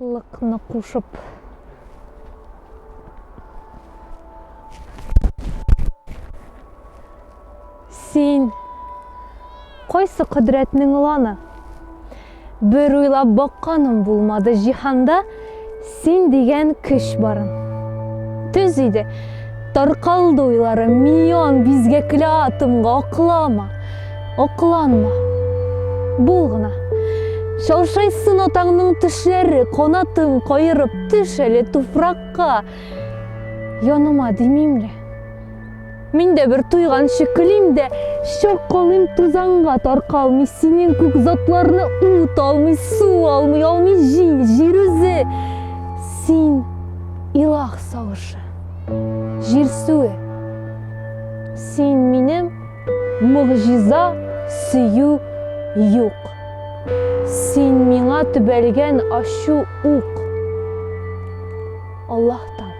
лыкны кушып. Сен қойсы құдіретінің ұланы. Бір ойлап баққаным болмады жиханда, сен деген күш барын. Түз үйде тарқалды ойлары миллион бізге кілі атымға оқыланма. Болғына. Шалшайсын отаңның түшлері, қонатын қойырып түшелі туфраққа. Яныма демеймле. Мен де бір туйған шүкілім де, шоқ қолым тузанға тарқалмай, сенен көк затларыны ұт алмай, су алмай жер өзі. Сен илақ сауышы, жер суы. Сен менің мұғжиза сүйу юқ. Сен меңа түбәлген ашу ұқ. Аллахтан.